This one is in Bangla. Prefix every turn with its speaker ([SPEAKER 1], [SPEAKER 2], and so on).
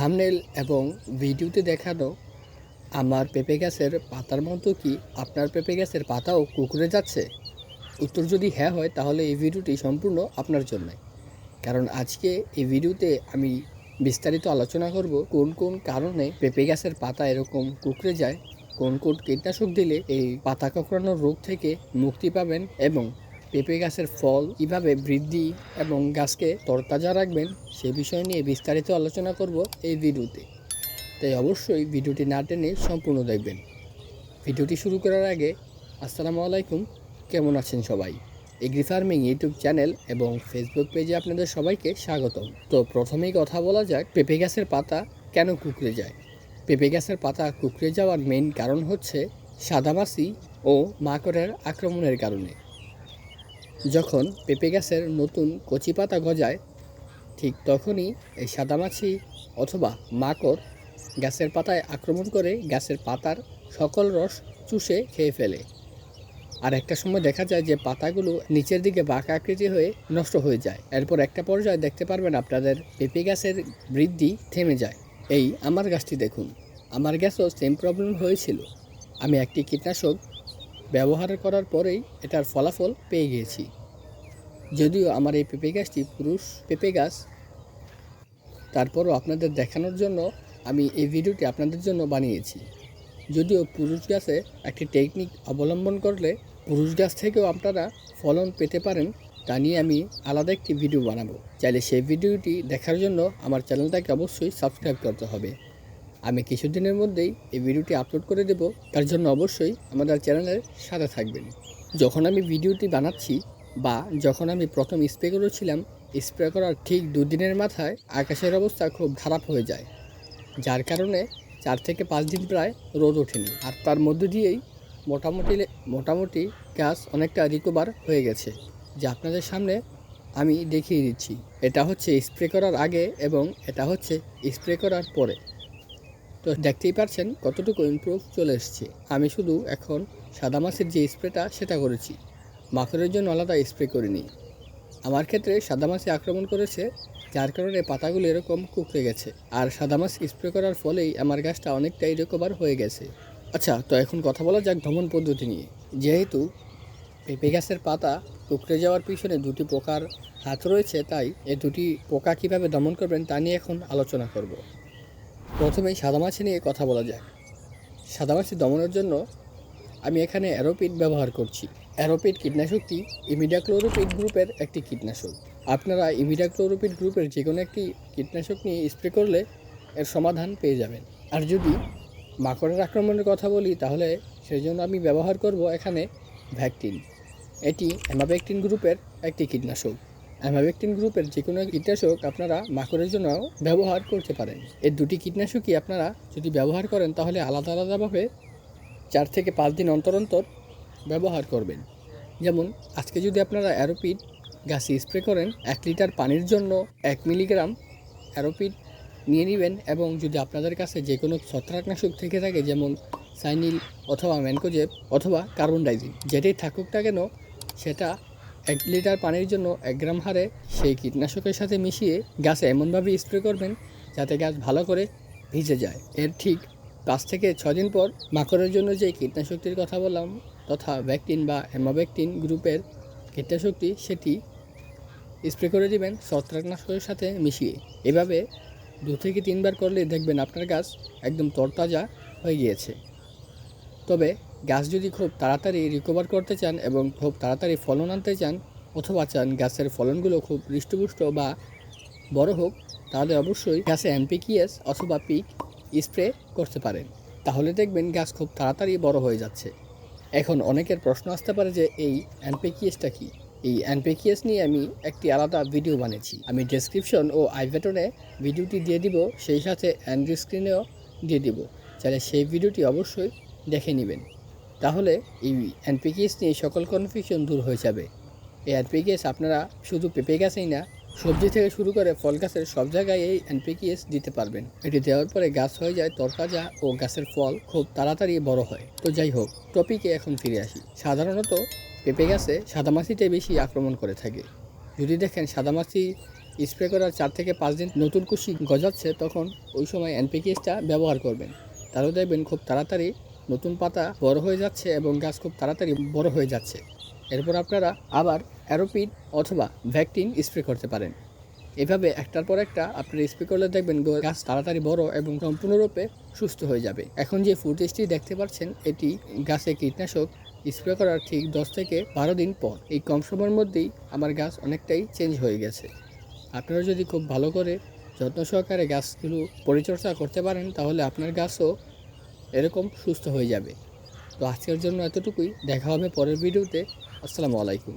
[SPEAKER 1] থাম্বনেল এবং ভিডিওতে দেখানো আমার পেঁপে গাছের পাতার মতো কি আপনার পেঁপে গাছের পাতাও কুঁকড়ে যাচ্ছে? উত্তর যদি হ্যাঁ হয় তাহলে এই ভিডিওটি সম্পূর্ণ আপনার জন্য। কারণ আজকে এই ভিডিওতে আমি বিস্তারিত আলোচনা করব কোন কোন কারণে পেঁপে গাছের পাতা এরকম কুঁকড়ে যায়, কোন কোন কীটনাশক দিলে এই পাতা কোঁকড়ানোর রোগ থেকে মুক্তি পাবেন এবং পেঁপে গাছের ফল কীভাবে বৃদ্ধি এবং গাছকে তরতাজা রাখবেন সে বিষয় নিয়ে বিস্তারিত আলোচনা করব এই ভিডিওতে। তাই অবশ্যই ভিডিওটি না টেনে সম্পূর্ণ দেখবেন। ভিডিওটি শুরু করার আগে আসসালামু আলাইকুম, কেমন আছেন সবাই? এগ্রি ফার্মিং ইউটিউব চ্যানেল এবং ফেসবুক পেজে আপনাদের সবাইকে স্বাগতম। তো প্রথমেই কথা বলা যাক পেঁপে গাছের পাতা কেন কুঁকড়ে যায়। পেঁপে গাছের পাতা কুঁকড়ে যাওয়ার মেইন কারণ হচ্ছে সাদামাছি ও মাকড়ের আক্রমণের কারণে। যখন পেঁপে গাছের নতুন কচি পাতা গজায় ঠিক তখনই এই সাদামাছি অথবা মাকড় গাছের পাতায় আক্রমণ করে গাছের পাতার সকল রস চুষে খেয়ে ফেলে। আর একটা সময় দেখা যায় যে পাতাগুলো নিচের দিকে বাঁকা আকৃতি হয়ে নষ্ট হয়ে যায়। এরপর একটা পর্যায়ে দেখতে পারবেন আপনাদের পেঁপে গাছের বৃদ্ধি থেমে যায়। এই আমার গাছটি দেখুন, আমার গাছও সেম প্রবলেম হয়েছিল। আমি একটি কীটনাশক ব্যবহার করার পরেই এটার ফলাফল পেয়ে গিয়েছি। যদিও আমার এই পেঁপে গাছটি পুরুষ পেঁপে গাছ, তারপরও আপনাদের দেখানোর জন্য আমি এই ভিডিওটি আপনাদের জন্য বানিয়েছি। যদিও পুরুষ গাছে একটি টেকনিক অবলম্বন করলে পুরুষ গাছ থেকেও আপনারা ফলন পেতে পারেন, তা নিয়ে আমি আলাদা একটি ভিডিও বানাবো। চাইলে সেই ভিডিওটি দেখার জন্য আমার চ্যানেলটাকে অবশ্যই সাবস্ক্রাইব করতে হবে। আমি কিছুদিনের মধ্যেই এই ভিডিওটি আপলোড করে দেব, তার জন্য অবশ্যই আমাদের চ্যানেলের সাথে থাকবেন। যখন আমি ভিডিওটি বানাচ্ছি বা যখন আমি প্রথম স্প্রে করেছিলাম, স্প্রে করার ঠিক 2 দিনের মাথায় আকাশের অবস্থা খুব খারাপ হয়ে যায়, যার কারণে 4 থেকে 5 দিন প্রায় রোদ ওঠেনি। আর তার মধ্য দিয়েই মোটামুটি গাছ অনেকটা রিকভার হয়ে গেছে, যা আপনাদের সামনে আমি দেখিয়ে দিচ্ছি। এটা হচ্ছে স্প্রে করার আগে এবং এটা হচ্ছে স্প্রে করার পরে। তো দেখতেই পাচ্ছেন কতটুকু ইমপ্রুভ চলে এসছে। আমি শুধু এখন সাদামাছির যে স্প্রেটা সেটা করেছি, মাকড়ের জন্য আলাদা স্প্রে করিনি। আমার ক্ষেত্রে সাদামাছি আক্রমণ করেছে, যার কারণে পাতাগুলো এরকম কুঁকড়ে গেছে। আর সাদামাছি স্প্রে করার ফলেই আমার গাছটা অনেকটাই রিকভার হয়ে গেছে। আচ্ছা, তো এখন কথা বলা যাক দমন পদ্ধতি নিয়ে। যেহেতু পেঁপে গাছের পাতা কুঁকড়ে যাওয়ার পিছনে 2টি পোকার হাত রয়েছে, তাই এই 2টি পোকা কীভাবে দমন করবেন তা নিয়ে এখন আলোচনা করব। প্রথমেই সাদামাছি নিয়ে কথা বলা যাক। সাদামাছি দমনের জন্য আমি এখানে অ্যারোপিড ব্যবহার করছি। অ্যারোপিড কীটনাশকটি ইমিডাক্লোরোপিড গ্রুপের একটি কীটনাশক। আপনারা ইমিডাক্লোরোপিড গ্রুপের যে কোনো একটি কীটনাশক নিয়ে স্প্রে করলে এর সমাধান পেয়ে যাবেন। আর যদি মাকড়ের আক্রমণের কথা বলি তাহলে সেই জন্য আমি ব্যবহার করব এখানে ভ্যাকটিন। এটি অ্যামাভেক্টিন গ্রুপের একটি কীটনাশক। অ্যামাভেক্টিন গ্রুপের যে কোনো কীটনাশক আপনারা মাকড়ের জন্য ব্যবহার করতে পারেন। এই 2টি কীটনাশকই আপনারা যদি ব্যবহার করেন তাহলে আলাদা আলাদাভাবে 4 থেকে 5 দিন অন্তর অন্তর ব্যবহার করবেন। যেমন আজকে যদি আপনারা অ্যারোপিড গাছে স্প্রে করেন, 1 লিটার পানির জন্য 1 মিলিগ্রাম অ্যারোপিড নিয়ে নেবেন এবং যদি আপনাদের কাছে যে কোনো ছত্রাকনাশক থেকে থাকে, যেমন সাইনিল অথবা ম্যানকোজেব অথবা কার্বন ডাইজিন, যেটাই থাকুক না কেন, সেটা 1 লিটার পানির জন্য 1 গ্রাম হারে সেই কীটনাশকের সাথে মিশিয়ে গাছে এমনভাবে স্প্রে করবেন যাতে গাছ ভালো করে ভিজে যায়। এর ঠিক 5 থেকে 6 দিন পর মাকড়ের জন্য যে কীটনাশকটির কথা বললাম তথা ভ্যাকটিন বা অ্যামাভেক্টিন গ্রুপের কীটনাশকটি, সেটি স্প্রে করে দিবেন ছত্রাকনাশকের সাথে মিশিয়ে। এভাবে 2 থেকে 3 বার করলে দেখবেন আপনার গাছ একদম তরতাজা হয়ে গিয়েছে। তবে গাছ যদি খুব তাড়াতাড়ি রিকভার করতে চান এবং খুব তাড়াতাড়ি ফলন আনতে চান অথবা চান গাছের ফলনগুলো খুব হৃষ্টপুষ্ট বা বড় হোক, তাহলে অবশ্যই গাছে এনপিকেএস অথবা পিক স্প্রে করতে পারেন। তাহলে দেখবেন গাছ খুব তাড়াতাড়ি বড় হয়ে যাচ্ছে। এখন অনেকের প্রশ্ন আসতে পারে যে এই এনপিকেএসটা কি? এই এনপিকেএস নিয়ে আমি একটি আলাদা ভিডিও বানিয়েছি। আমি ডেসক্রিপশন ও আই বাটনে ভিডিওটি দিয়ে দিব, সেই সাথে এন্ড স্ক্রিনেও দিয়ে দিব। চাইলে সেই ভিডিওটি অবশ্যই দেখে নেবেন, তাহলে এই এনপিকেএস নিয়ে সকল কনফিউশন দূর হয়ে যাবে। এই এনপিকেএস আপনারা শুধু পেঁপে গাছেই না, সবজি থেকে শুরু করে ফল গাছের সব জায়গায় এই এনপিকেএস দিতে পারবেন। এটি দেওয়ার পরে গাছ হয়ে যায় তরতাজা ও গাছের ফল খুব তাড়াতাড়ি বড় হয়। তো যাই হোক, টপিকে এখন ফিরে আসি। সাধারণত পেঁপে গাছে সাদামাছিটাই বেশি আক্রমণ করে থাকে। যদি দেখেন সাদামাছি স্প্রে করার 4 থেকে 5 দিন নতুন কুশি গজাচ্ছে, তখন ওই সময় এনপিকেটা ব্যবহার করবেন। তাহলে দেখবেন খুব তাড়াতাড়ি নতুন পাতা বড় হয়ে যাচ্ছে এবং গাছ খুব তাড়াতাড়ি বড় হয়ে যাচ্ছে। এরপর আপনারা আবার অ্যারোপিড অথবা ভ্যাকটিন স্প্রে করতে পারেন। এভাবে একটার পর একটা আপনারা স্প্রে করলে দেখবেন গাছ তাড়াতাড়ি বড় এবং সম্পূর্ণরূপে সুস্থ হয়ে যাবে। এখন যে ফুটেজটি দেখতে পাচ্ছেন, এটি গাছে কীটনাশক স্প্রে করার ঠিক 10 থেকে 12 দিন পর। এই কম সময়ের মধ্যেই আমার গাছ অনেকটাই চেঞ্জ হয়ে গেছে। আপনারা যদি খুব ভালো করে যত্ন সহকারে গাছগুলো পরিচর্যা করতে পারেন, তাহলে আপনার গাছও এরকম সুস্থ হয়ে যাবে। তো আজকের জন্য এতটুকুই, দেখা হবে পরের ভিডিওতে। আসসালামু আলাইকুম।